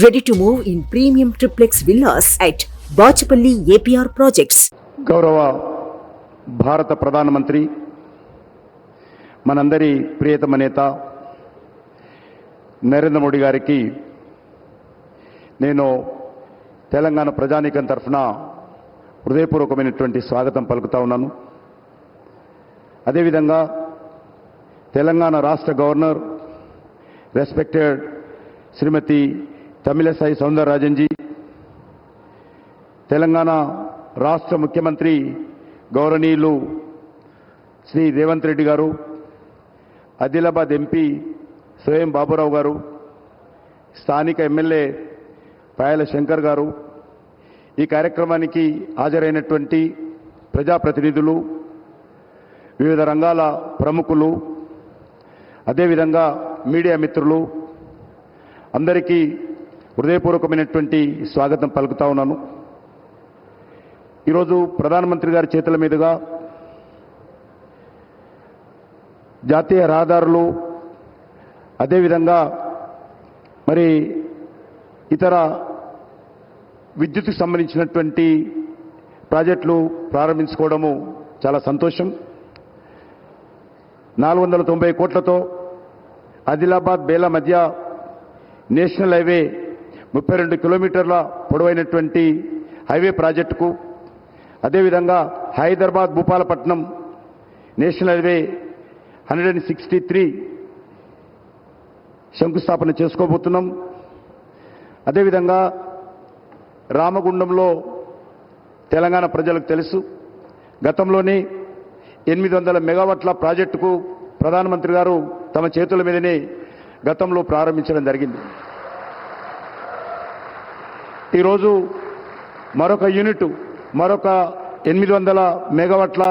Ready to move in premium triplex villas at Bachapalli APR projects. గౌరవ భారత ప్రధానమంత్రి మనందరి ప్రియతమ నేత నరేంద్ర మోడీ గారికి నేను తెలంగాణ ప్రజానీకం తరఫున హృదయపూర్వకమైనటువంటి స్వాగతం పలుకుతా ఉన్నాను. అదేవిధంగా తెలంగాణ రాష్ట్ర గవర్నర్ రెస్పెక్టెడ్ శ్రీమతి తమిళసై సౌందరరాజన్ జీ, తెలంగాణ రాష్ట్ర ముఖ్యమంత్రి గౌరవనీయులు శ్రీ రేవంత్ రెడ్డి గారు, ఆదిలాబాద్ ఎంపీ స్వయం బాబురావు గారు, స్థానిక ఎమ్మెల్యే పాయల శంకర్ గారు, ఈ కార్యక్రమానికి హాజరైనటువంటి ప్రజాప్రతినిధులు, వివిధ రంగాల ప్రముఖులు, అదేవిధంగా మీడియా మిత్రులు అందరికీ హృదయపూర్వకమైనటువంటి స్వాగతం పలుకుతా ఉన్నాను. ఈరోజు ప్రధానమంత్రి గారి చేతుల మీదుగా జాతీయ రహదారులు, అదేవిధంగా మరి ఇతర విద్యుత్కు సంబంధించినటువంటి ప్రాజెక్టులు ప్రారంభించుకోవడము చాలా సంతోషం. 490 కోట్లతో ఆదిలాబాద్ బేలా మధ్య నేషనల్ హైవే 32 కిలోమీటర్ల పొడవైనటువంటి హైవే ప్రాజెక్టుకు, అదేవిధంగా హైదరాబాద్ భూపాలపట్నం నేషనల్ హైవే 163 శంకుస్థాపన చేసుకోబోతున్నాం. అదేవిధంగా రామగుండంలో తెలంగాణ ప్రజలకు తెలుసు, గతంలోనే 800 మెగావాట్ల ప్రాజెక్టుకు ప్రధానమంత్రి గారు తమ చేతుల మీదనే గతంలో ప్రారంభించడం జరిగింది. ఈరోజు మరొక 800 మెగావాట్ల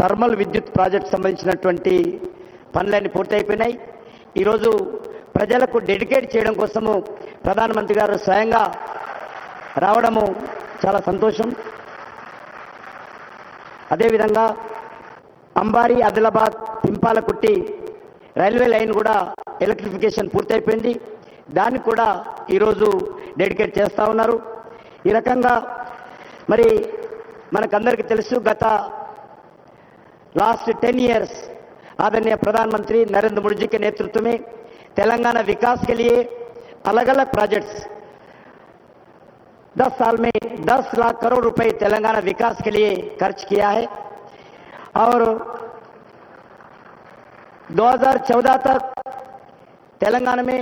థర్మల్ విద్యుత్ ప్రాజెక్ట్ సంబంధించినటువంటి పనులన్నీ పూర్తయిపోయినాయి. ఈరోజు ప్రజలకు డెడికేట్ చేయడం కోసము ప్రధానమంత్రి గారు స్వయంగా రావడము చాలా సంతోషం. అదేవిధంగా అంబారి, ఆదిలాబాద్, పింపాలకుట్టి రైల్వే లైన్ కూడా ఎలక్ట్రిఫికేషన్ పూర్తయిపోయింది. దాన్ని కూడా ఈరోజు డెడికేట్ చేస్తూ ఉన్నారు. ఈ రకంగా మరి మనకందరికీ తెలుసు, గత लास्ट 10 इयर्स आदरणीय प्रधानमंत्री नरेंद्र मोदी जी के नेतृत्व में तेलंगाना विकास के लिए अलग अलग प्रोजेक्ट्स 10 साल में 10 लाख करोड़ रुपए तेलंगाना विकास के लिए खर्च किया है और 2014 तक तेलंगाना में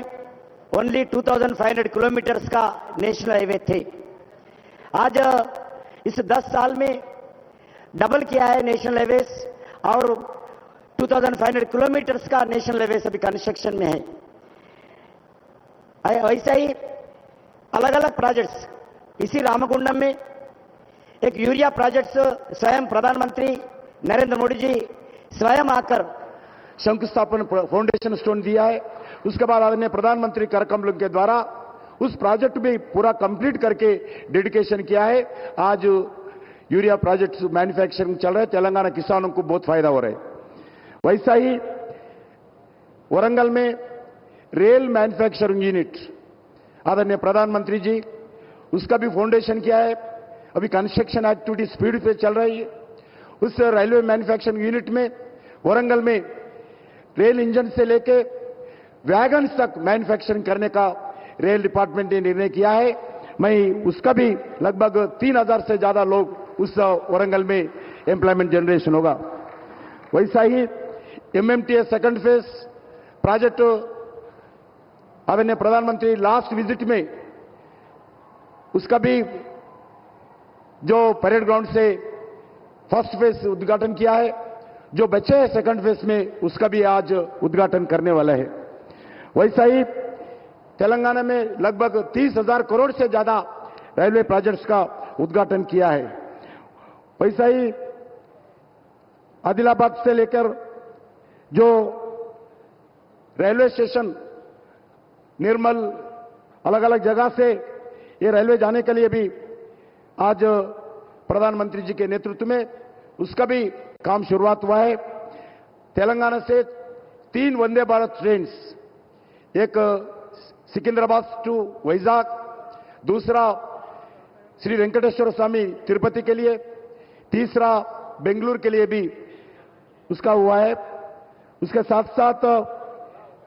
ओनली 2500 किलोमीटर्स का नेशनल हाईवे थे. आज इस 10 साल में डबल किया है नेशनल हाईवेज और 2500 किलोमीटर्स का नेशनल हाईवे अभी कंस्ट्रक्शन में है. ऐसा ही अलग अलग प्रोजेक्ट्स इसी रामकुंडम में एक यूरिया प्रोजेक्ट्स स्वयं प्रधानमंत्री नरेंद्र मोदी जी स्वयं आकर शंकुस्थापन फाउंडेशन स्टोन दिया है. उसके बाद आदरणीय प्रधानमंत्री करकमल के द्वारा उस प्रोजेक्ट भी पूरा कंप्लीट करके डेडिकेशन किया है. आज यूरिया प्रोजेक्ट मैन्युफैक्चरिंग चल रहे हैं, तेलंगाना किसानों को बहुत फायदा हो रहा है. वैसा ही वरंगल में रेल मैन्युफैक्चरिंग यूनिट आदरणीय प्रधानमंत्री जी उसका भी फाउंडेशन किया है. अभी कंस्ट्रक्शन एक्टिविटी स्पीड पे चल रही है. उस रेलवे मैन्युफैक्चरिंग यूनिट में वरंगल में रेल इंजन से लेके वैगन्स तक मैन्युफैक्चरिंग करने का रेल डिपार्टमेंट ने निर्णय किया है. मैं उसका भी लगभग 3000 से ज्यादा लोग उस वरंगल में एम्प्लॉयमेंट जनरेशन होगा. वैसा ही MMTS सेकंड फेज प्रोजेक्ट आदरणीय प्रधानमंत्री लास्ट विजिट में उसका भी जो परेड ग्राउंड से फर्स्ट फेज उद्घाटन किया है, जो बचे हैं सेकंड फेज में उसका भी आज उद्घाटन करने वाला है. वैसा ही तेलंगाना में लगभग 30,000 करोड़ से ज्यादा रेलवे प्रोजेक्ट्स का उद्घाटन किया है. वैसा ही आदिलाबाद से लेकर जो रेलवे स्टेशन निर्मल अलग अलग जगह से ये रेलवे जाने के लिए भी आज प्रधानमंत्री जी के नेतृत्व में उसका भी काम शुरुआत हुआ है. तेलंगाना से 3 वंदे भारत ट्रेन, एक सिकंदराबाद टू वैजाग, दूसरा श्री वेंकटेश्वर स्वामी तिरुपति के लिए, तीसरा बेंगलुरु के लिए भी उसका हुआ है। उसके साथ साथ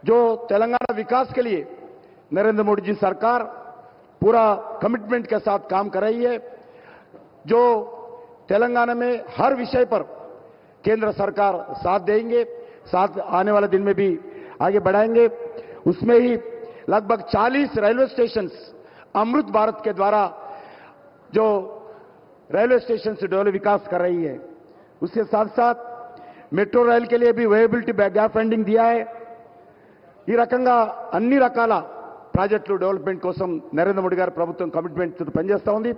जो तेलंगाना विकास के लिए नरेंद्र मोदी जी सरकार पूरा कमिटमेंट के साथ काम कर रही है। जो तेलंगाना में हर विषय पर केंद्र सरकार साथ देंगे, साथ आने वाले दिन में भी आगे बढ़ाएंगे। उसमें ही लगभग 40 रेलवे स्टेशंस अमृत भारत के द्वारा जो रेलवे स्टेशन से डेवलप विकास कर रही है। उसके साथ साथ मेट्रो రైల్ के लिए भी वेबिलिटी गैप फंडिंग दिया है। ఈ రకంగా అన్ని రకాల ప్రాజెక్టులు డెవలప్మెంట్ కోసం నరేంద్ర మోడీ గారి ప్రభుత్వం కమిట్మెంట్ తో పనిచేస్తూ ఉంది।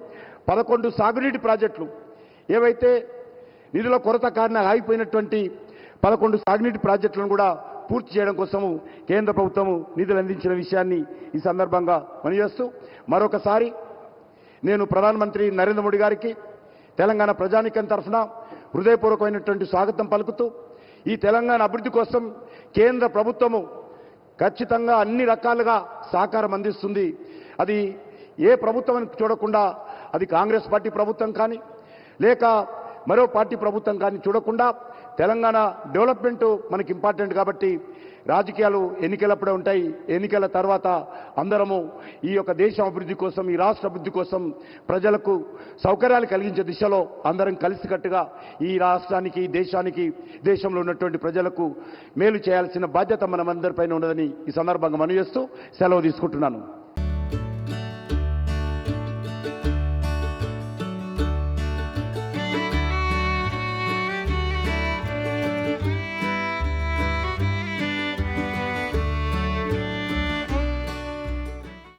11 సాగునీటి ప్రాజెక్టులు ఏవైతే నిధుల కొరత కారణంగా ఆగిపోయినటువంటి 11 సాగునీటి ప్రాజెక్టులను కూడా పూర్తి చేయడం కోసం కేంద్ర ప్రభుత్వం నిధులు అందించిన విషయాన్ని ఈ సందర్భంగా మనవిస్తూ మరొకసారి నేను ప్రధానమంత్రి నరేంద్ర మోడీ గారికి తెలంగాణ ప్రజానీకం తరఫున హృదయపూర్వకమైనటువంటి స్వాగతం పలుకుతూ ఈ తెలంగాణ అభివృద్ధి కోసం కేంద్ర ప్రభుత్వము ఖచ్చితంగా అన్ని రకాలుగా సహకారం అందిస్తుంది। అది ఏ ప్రభుత్వం చూడకుండా, అది కాంగ్రెస్ పార్టీ ప్రభుత్వం కానీ లేక మరో పార్టీ ప్రభుత్వం కానీ చూడకుండా తెలంగాణ డెవలప్మెంట్ మనకి ఇంపార్టెంట్ కాబట్టి రాజకీయాలు ఎన్నికలప్పుడే ఉంటాయి। ఎన్నికల తర్వాత అందరము ఈ యొక్క దేశం అభివృద్ధి కోసం, ఈ రాష్ట్ర అభివృద్ధి కోసం ప్రజలకు సౌకర్యాలు కలిగించే దిశలో అందరం కలిసికట్టుగా ఈ రాష్ట్రానికి, దేశానికి, దేశంలో ఉన్నటువంటి ప్రజలకు మేలు చేయాల్సిన బాధ్యత మనమందరిపైన ఉన్నదని ఈ సందర్భంగా మనవి చేస్తూ సెలవు తీసుకుంటున్నాను।